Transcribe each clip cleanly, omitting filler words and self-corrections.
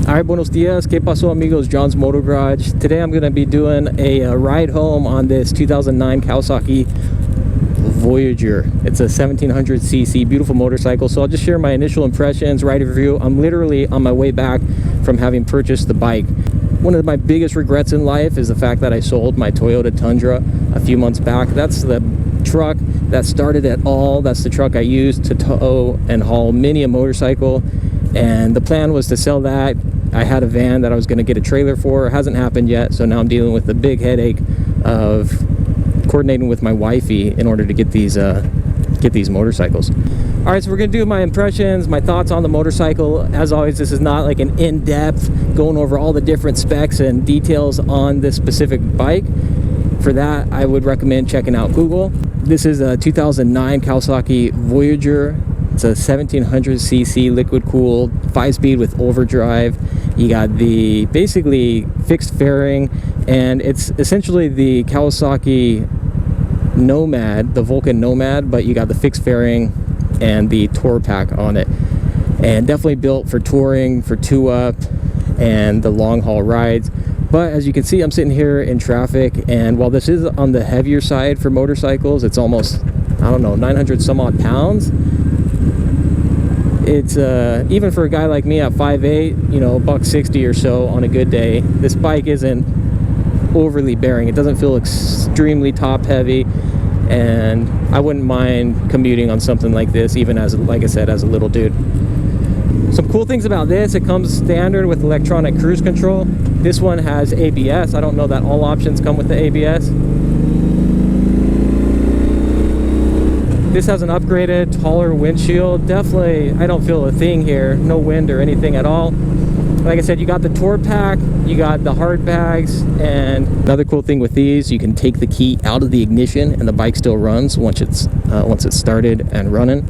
Alright, buenos dias, que paso amigos, John's Motor Garage. Today I'm going to be doing a ride home on this 2009 Kawasaki Voyager. It's a 1700cc, beautiful motorcycle. So I'll just share my initial impressions, ride review. I'm literally on my way back from having purchased the bike. One of my biggest regrets in life is the fact that I sold my Toyota Tundra a few months back. That's the truck that started it all. That's the truck I used to tow and haul many a motorcycle. And the plan was to sell that. I had a van that I was going to get a trailer for. It hasn't happened yet, so now I'm dealing with the big headache of coordinating with my wifey in order to get these motorcycles. All right, so we're going to do my impressions, my thoughts on the motorcycle. As always, this is not like an in-depth going over all the different specs and details on this specific bike. For that, I would recommend checking out Google. This is a 2009 Kawasaki Voyager. It's a 1700cc liquid cooled 5-speed with overdrive. You got the basically fixed fairing, and it's essentially the Kawasaki Nomad, the Vulcan Nomad, but you got the fixed fairing and the tour pack on it. And definitely built for touring, for two-up, and the long haul rides. But as you can see, I'm sitting here in traffic, and while this is on the heavier side for motorcycles, it's almost, I don't know, 900 some odd pounds. It's even for a guy like me at 5'8", you know, $160 or so on a good day, this bike isn't overly bearing. It doesn't feel extremely top heavy, and I wouldn't mind commuting on something like this, even as, like I said, as a little dude. Some cool things about this: it comes standard with electronic cruise control. This one has ABS. I don't know that all options come with the ABS. This has an upgraded, taller windshield. Definitely, I don't feel a thing here. No wind or anything at all. Like I said, you got the tour pack, you got the hard bags, and another cool thing with these, you can take the key out of the ignition and the bike still runs once it's started and running.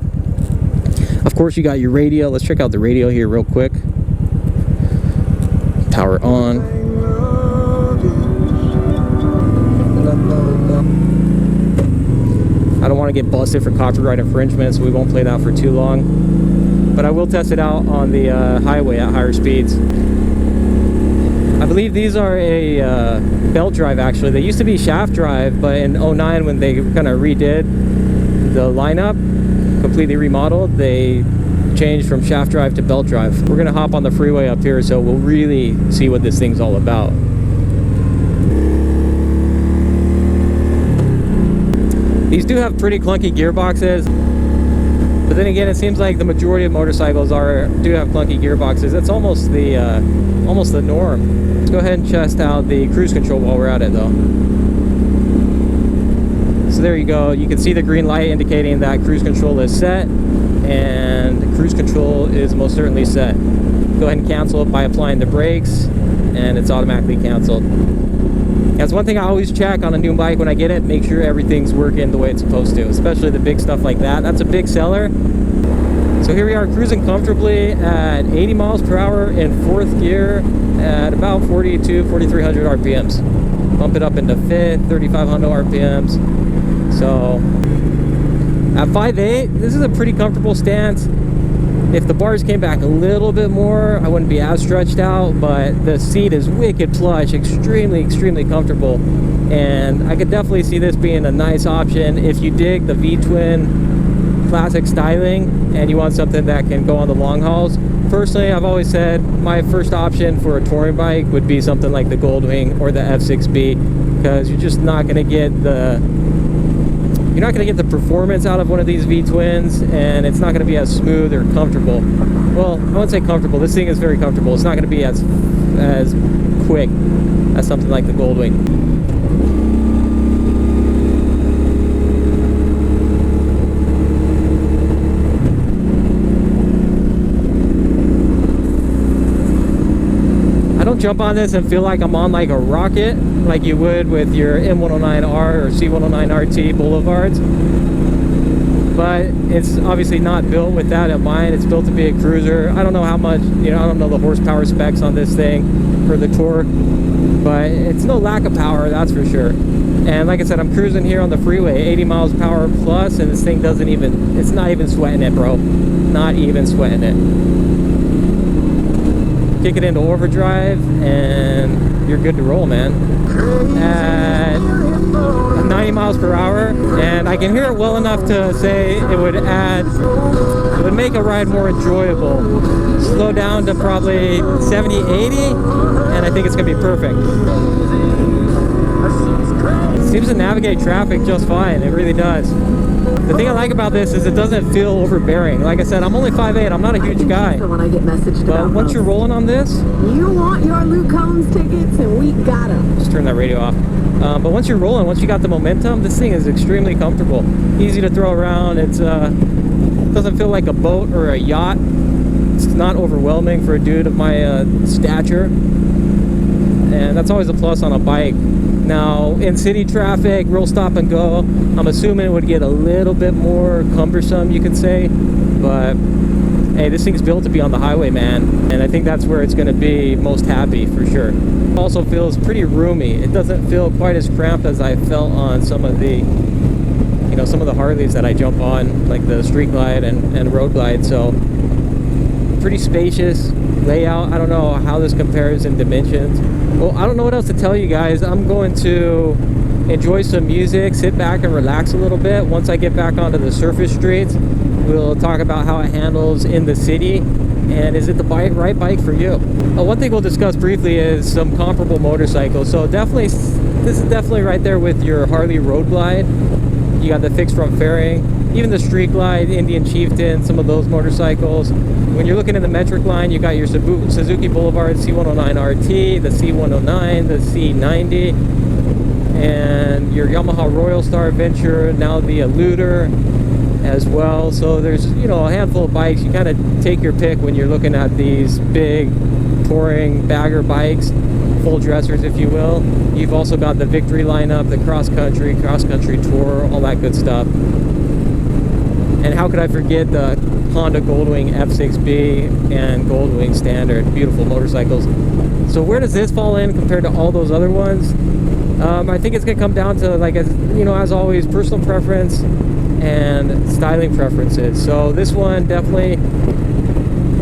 Of course, you got your radio. Let's check out the radio here real quick. Power on. I don't want to get busted for copyright infringement, so we won't play that for too long. But I will test it out on the highway at higher speeds. I believe these are a belt drive, actually. They used to be shaft drive, but in 09, when they kind of redid the lineup, completely remodeled, they changed from shaft drive to belt drive. We're going to hop on the freeway up here, so we'll really see what this thing's all about. These do have pretty clunky gearboxes, but then again, it seems like the majority of motorcycles do have clunky gearboxes. That's almost the norm. Let's go ahead and test out the cruise control while we're at it, though. So there you go. You can see the green light indicating that cruise control is set, and cruise control is most certainly set. Go ahead and cancel it by applying the brakes, and it's automatically canceled. That's one thing I always check on a new bike when I get it. Make sure everything's working the way it's supposed to, especially the big stuff like that. That's a big seller. So here we are cruising comfortably at 80 miles per hour in 4th gear at about 4,300 RPMs. Bump it up into 5th, 3,500 RPMs. So at 5'8", this is a pretty comfortable stance. If the bars came back a little bit more, I wouldn't be as stretched out, but the seat is wicked plush, extremely comfortable. And I could definitely see this being a nice option if you dig the V-twin classic styling and you want something that can go on the long hauls. Personally, I've always said my first option for a touring bike would be something like the Goldwing or the F6B, because you're just not going to get the performance out of one of these V-twins, and it's not going to be as smooth or comfortable. Well, I wouldn't say comfortable. This thing is very comfortable. It's not going to be as quick as something like the Goldwing. I don't jump on this and feel like I'm on like a rocket like you would with your M109R or C109RT Boulevards, but it's obviously not built with that in mind. It's built to be a cruiser. I don't know how much, I don't know the horsepower specs on this thing for the torque, but it's no lack of power, that's for sure. And like I said, I'm cruising here on the freeway, 80 miles per hour plus, and this thing it's not even sweating it, bro. Not even sweating it. kick it into overdrive, and you're good to roll, man. At 90 miles per hour, and I can hear it well enough to say it would make a ride more enjoyable. Slow down to probably 70, 80, and I think it's gonna be perfect. It seems to navigate traffic just fine. It really does. The thing I like about this is it doesn't feel overbearing. Like I said, I'm only 5'8". I'm not a huge guy. When I get messaged but about once you're rolling on this, you want your Luke Combs tickets, and we got them. Just turn that radio off. But once you're rolling, once you got the momentum, this thing is extremely comfortable. Easy to throw around. It doesn't feel like a boat or a yacht. It's not overwhelming for a dude of my stature. And that's always a plus on a bike. Now, in city traffic, real stop and go, I'm assuming it would get a little bit more cumbersome, you could say. But, hey, this thing's built to be on the highway, man. And I think that's where it's going to be most happy, for sure. It also feels pretty roomy. It doesn't feel quite as cramped as I felt on some of the, some of the Harleys that I jump on, like the Street Glide and Road Glide. So, pretty spacious layout. I don't know how this compares in dimensions. Well, I don't know what else to tell you guys. I'm going to enjoy some music, sit back and relax a little bit. Once I get back onto the surface streets, we'll talk about how it handles in the city and is it the right bike for you. One thing we'll discuss briefly is some comparable motorcycles. So this is definitely right there with your Harley Road Glide. You got the fixed front fairing, even the Street Glide, Indian Chieftain, some of those motorcycles. When you're looking in the metric line, you got your Suzuki Boulevard C109 RT, the C109, the C90, and your Yamaha Royal Star Adventure, now the Eluder as well. So there's, a handful of bikes. You kind of take your pick when you're looking at these big touring bagger bikes, full dressers, if you will. You've also got the Victory lineup, the cross country tour, all that good stuff. And how could I forget the Honda Goldwing F6B and Goldwing Standard, beautiful motorcycles. So where does this fall in compared to all those other ones? I think it's gonna come down to, as always, personal preference and styling preferences. So this one definitely,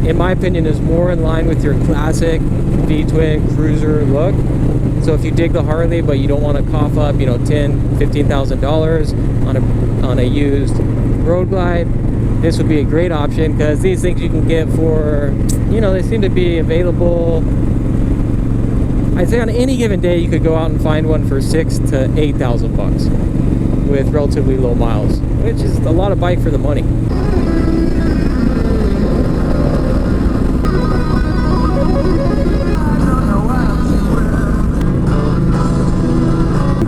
in my opinion, is more in line with your classic V-twin cruiser look. So if you dig the Harley, but you don't want to cough up, $10,000, $15,000 on a used Road Glide, this would be a great option, because these things you can get for, they seem to be available. I'd say on any given day you could go out and find one for $6,000 to $8,000 with relatively low miles, which is a lot of bike for the money.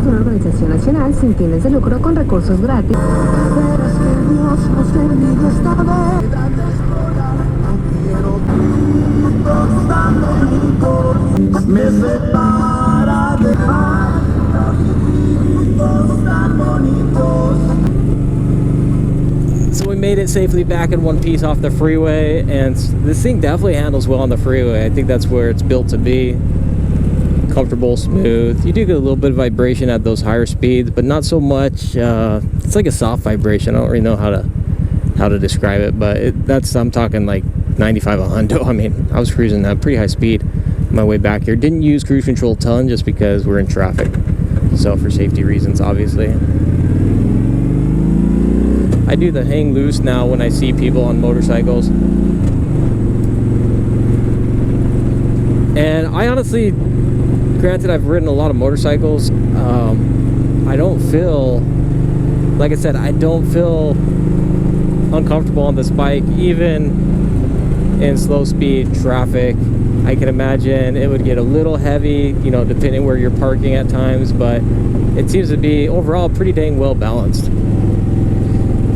Una organización nacional sin fines de lucro con recursos gratis. So we made it safely back in one piece off the freeway, and this thing definitely handles well on the freeway. I think that's where it's built to be. Comfortable, smooth. You do get a little bit of vibration at those higher speeds, but not so much. It's like a soft vibration. I don't really know how to describe it, but I'm talking like 95 a hundo. I mean, I was cruising at pretty high speed on my way back here. Didn't use cruise control ton just because we're in traffic, so for safety reasons, obviously. I do the hang loose now when I see people on motorcycles, and I honestly, granted, I've ridden a lot of motorcycles. I don't feel, like I said, I don't feel uncomfortable on this bike, even in slow speed traffic. I can imagine it would get a little heavy, depending where you're parking at times, but it seems to be overall pretty dang well balanced.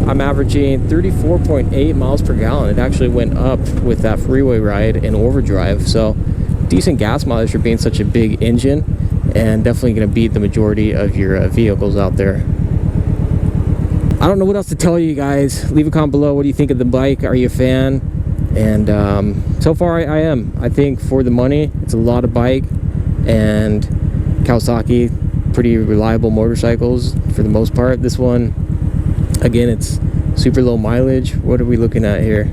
I'm averaging 34.8 miles per gallon. It actually went up with that freeway ride in overdrive, so decent gas mileage for being such a big engine, and definitely going to beat the majority of your vehicles out there. I don't know what else to tell you guys. Leave a comment below. What do you think of the bike? Are you a fan? And so far I am. I think for the money, it's a lot of bike, and Kawasaki, pretty reliable motorcycles for the most part. This one, again, it's super low mileage. What are we looking at here?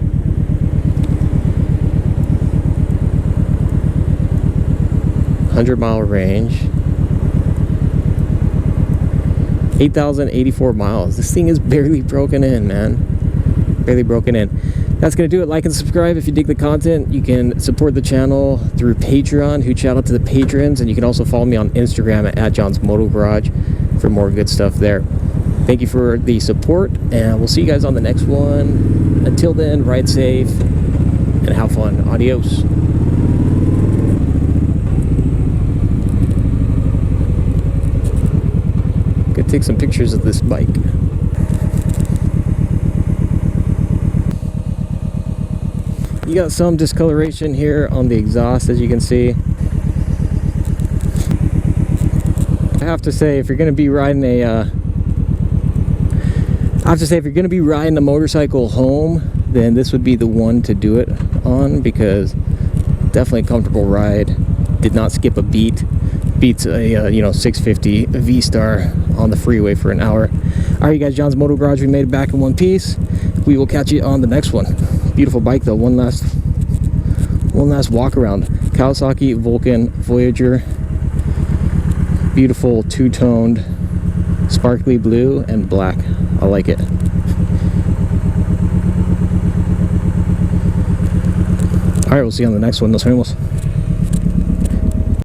100-mile range. 8,084 miles. This thing is barely broken in, man. Barely broken in. That's gonna do it. Like and subscribe if you dig the content. You can support the channel through Patreon. Huge shout out to the patrons, and you can also follow me on Instagram at John's Moto Garage for more good stuff there. Thank you for the support, and we'll see you guys on the next one. Until then, ride safe and have fun. Adios. Gonna take some pictures of this bike. You got some discoloration here on the exhaust, as you can see. I have to say, if you're gonna be riding a motorcycle home, then this would be the one to do it on, because definitely a comfortable ride. Did not skip a beat. Beats a 650 V-Star on the freeway for an hour. All right, you guys, John's Moto Garage. We made it back in one piece. We will catch you on the next one. Beautiful bike though. One last walk around. Kawasaki Voyager. Beautiful two-toned, sparkly blue and black. I like it. All right, we'll see you on the next one. Nos vemos.